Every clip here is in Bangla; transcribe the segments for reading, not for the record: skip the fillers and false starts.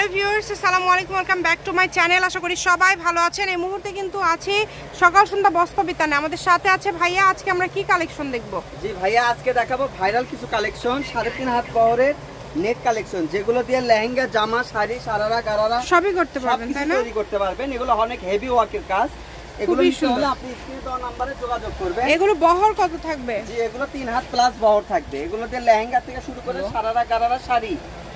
হ্যালো ভিউয়ার্স, আসসালামু আলাইকুম, welcome back to my channel. আশা করি সবাই ভালো আছেন। এই মুহূর্তে কিন্তু আছি সকাল সন্ধ্যা বস্ত্র বিতানে। আমাদের সাথে আছে ভাইয়া। আজকে আমরা কি কালেকশন দেখব? জি ভাইয়া, আজকে দেখাবো ভাইরাল কিছু কালেকশন, 3.5 হাত বহরের নেট কালেকশন, যেগুলো দিয়ে লেহেঙ্গা, জামা, শাড়ি, সারারা, গারারা সবই করতে পারবেন, তাই না? তৈরি করতে পারবেন। এগুলো অনেক হেভি ওয়ার্কের কাজ। এগুলো হলে আপনি স্ক্রিনে দেওয়া নম্বরে যোগাযোগ করবেন। এগুলো বহর কত থাকবে? জি, এগুলো 3 হাত প্লাস বহর থাকবে। এগুলো দিয়ে লেহেঙ্গা থেকে শুরু করে সারারা, গারারা, শাড়ি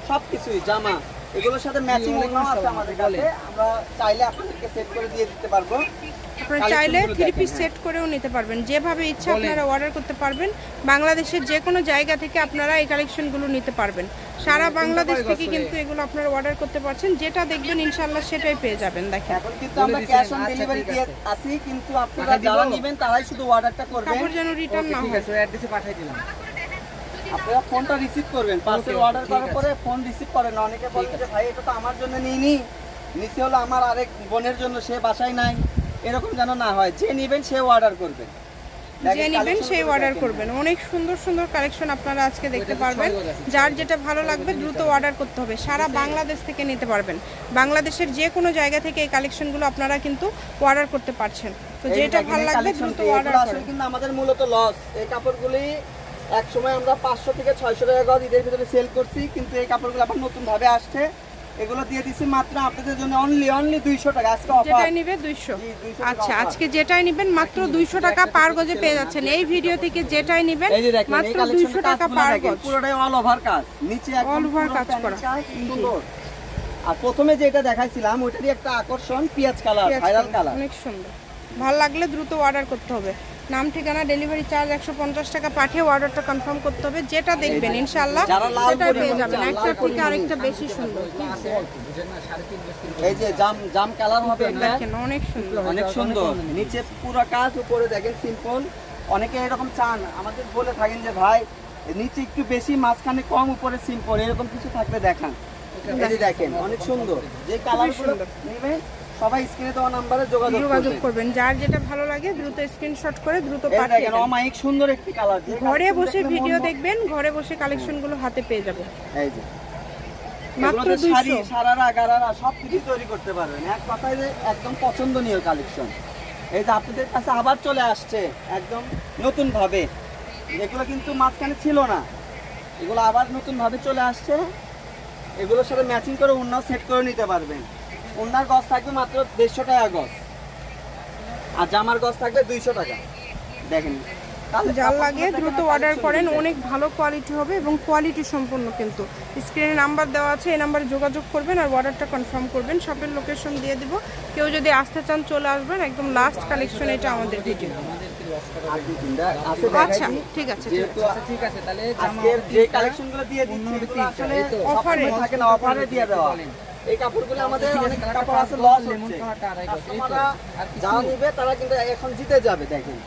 সবকিছুই, জামা, এগুলোর সাথে ম্যাচিং ওড়নাও আছে আমাদের কাছে। আমরা চাইলে আপনাদেরকে সেট করে দিয়ে দিতে পারবো। আপনারা চাইলে 3 পিস সেট করেও নিতে পারবেন, যেভাবে ইচ্ছা আপনারা অর্ডার করতে পারবেন। বাংলাদেশের যে কোনো জায়গা থেকে আপনারা এই কালেকশনগুলো নিতে পারবেন। সারা বাংলাদেশ থেকে কিন্তু এগুলো আপনারা অর্ডার করতে পারছেন। যেটা দেখবেন ইনশাআল্লাহ সেটাই পেয়ে যাবেন। দেখেন, এখন কিন্তু আমরা ক্যাশ অন ডেলিভারি দিয়ে আসি, কিন্তু আপনারা যারা নেবেন তারাই শুধু অর্ডারটা করবেন। কাপড় যেন রিটার্ন না হয়। অ্যাড্রেসে পাঠিয়ে দিলাম, আপনারা ফোনটা রিসিভ করবেন। পার্সেল অর্ডার করার পরে ফোন রিসিভ করেন না। অনেকে বলেন যে ভাই এটা তো আমার জন্য নিইনি, নিচে হলো আমার আরেক বোনের জন্য, সে বাসায় নাই, এরকম যেন না হয়। যে নেবেন সে অর্ডার করবেন, যে নেবেন সেই অর্ডার করবেন। অনেক সুন্দর সুন্দর কালেকশন আপনারা আজকে দেখতে পারবেন। যার যেটা ভালো লাগবে দ্রুত অর্ডার করতে হবে। সারা বাংলাদেশ থেকে নিতে পারবেন। বাংলাদেশের যে কোনো জায়গা থেকে এই কালেকশনগুলো আপনারা কিন্তু অর্ডার করতে পারছেন। তো যেটা ভালো লাগবে দ্রুত অর্ডার করুন। কিন্তু আমাদের মূলত লস, এই কাপড়গুলি এক সময় আমরা 500 থেকে 600 টাকা গজ ঈদের ভিতরে সেল করছি, কিন্তু এই কাপড়গুলো আবার নতুন ভাবে আসছে। এগুলো দিয়ে দিছি মাত্র আপনাদের জন্য অনলি 200 টাকা। আজকে অফার, যেটাই নেবে 200। আচ্ছা, আজকে যেটাই নেবেন মাত্র 200 টাকা পার গজে পেয়ে যাচ্ছেন। এই ভিডিও থেকে যেটাই নেবেন মাত্র 200 টাকা পার গজ। পুরোটাই অল ওভার কাজ, নিচে একদম অল ওভার কাজ করা সুন্দর। আর প্রথমে যেটা দেখাইছিলাম ওইটারই একটা আকর্ষণ, পিয়াজ কালার, ভাইরাল কালার, অনেক সুন্দর। ভালো লাগলে দ্রুত অর্ডার করতে হবে। নাম, ঠিকানা, ডেলিভারি চার্জ 150 টাকা পাঠিয়ে অর্ডারটা কনফার্ম করতে হবে। যেটা দেখবেন ইনশাআল্লাহ সেটা পেয়ে যাবেন। একটা থেকে আরেকটা বেশি সুন্দর। এই যে জাম কালার হবে, দেখেন অনেক সুন্দর, অনেক সুন্দর। নিচে পুরো কাজ, উপরে দেখেন সিম্পল। অনেকে এরকম চান, আমাদের বলে থাকেন যে ভাই নিচে একটু বেশি, মাঝখানে কম, উপরে সিম্পল, এরকম কিছু থাকলে দেখান। এই যে দেখেন অনেক সুন্দর। যে কালারগুলো নেবেন সবাই স্ক্রিনে দেওয়া নম্বরে যোগাযোগ করবেন। যার যেটা ভালো লাগে দ্রুত স্ক্রিনশট করে দ্রুত পাঠিয়ে দেন। অমায়িক সুন্দর একটি কালার। ঘরে বসে ভিডিও দেখবেন, ঘরে বসে কালেকশনগুলো হাতে পেয়ে যাবেন। এই যে মাত্র 200। শাড়ি, সারারা, গারারা সবকিছু তৈরি করতে পারবেন। এক কথায় যে একদম পছন্দনীয় কালেকশন। এই যে আপনাদের কাছে আবার চলে আসছে একদম নতুন ভাবে। এগুলো কিন্তু মাঝখানে ছিল না, এগুলো আবার নতুন ভাবে চলে আসছে। এগুলোর সাথে ম্যাচিং করে ওড়নাও সেট করে নিতে পারবেন। ওড়নার গজ থাকবে মাত্র 150 টাকা গজ, আর জামার গজ থাকবে 200 টাকা। দেখেন, যার লাগে দ্রুত অর্ডার করেন। অনেক ভালো কোয়ালিটি হবে এবং কোয়ালিটি সম্পূর্ণ। কিন্তু স্ক্রিনে নাম্বার দেওয়া আছে, এই নাম্বারে যোগাযোগ করবেন আর অর্ডারটা কনফার্ম করবেন। শপের লোকেশন দিয়ে দিব। কেউ যদি আসতে চান চলে আসবেন। একদম লাস্ট কালেকশন এটা আমাদের ভিডিও। আচ্ছা, ঠিক আছে, ঠিক আছে। তাহলে আজকের যে কালেকশনগুলো দিয়ে দিচ্ছি এগুলো আসলে অফারে থাকে না, অফারে দিয়ে দেওয়া। এই কাপড়গুলো আমাদের অনেক কাপড় আছে লস হচ্ছে। কাস্টমাররা যারা নিবে তারা কিন্তু এখন জিতে যাবে। দেখেন,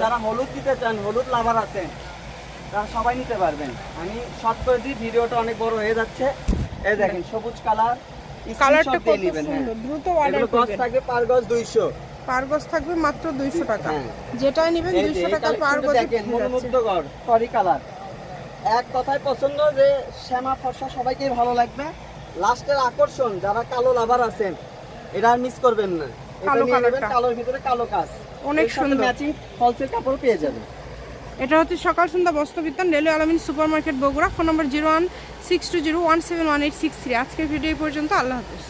যারা হলুদ দিতে চান, হলুদ লাভার আছেন, তারা সবাই নিতে পারবেন। আমি শর্ট করে দিই, ভিডিওটা অনেক বড় হয়ে যাচ্ছে। এই দেখেন সবুজ কালার, কালারটা কত সুন্দর। দ্রুত অর্ডার করবেন। গজ থাকবে পার গজ 200, পার গজ থাকবে মাত্র 200 টাকা। যেটাই নেবেন 200 টাকা পার গজ। দেখেন মনোমুগ্ধকর সরি কালার। এক কথায় পছন্দ যে শ্যামা ফর্সা সবাইকেই ভালো লাগবে। লাস্টের আকর্ষণ, যারা কালো লাভার আছেন এটা আর মিস করবেন না। কালোর ভিতরে কালো কাজ, অনেক সুন্দর ম্যাচিং ফলসের কাপড় পেয়ে যাবেন। এটা হচ্ছে সকাল সন্ধ্যা বস্ত্র বিতান, রেলওয়ে আলামিন সুপার মার্কেট, বগুড়া। ফোন নম্বর 0162017183। আজকের ভিডিও পর্যন্ত। আল্লাহ হাফেজ।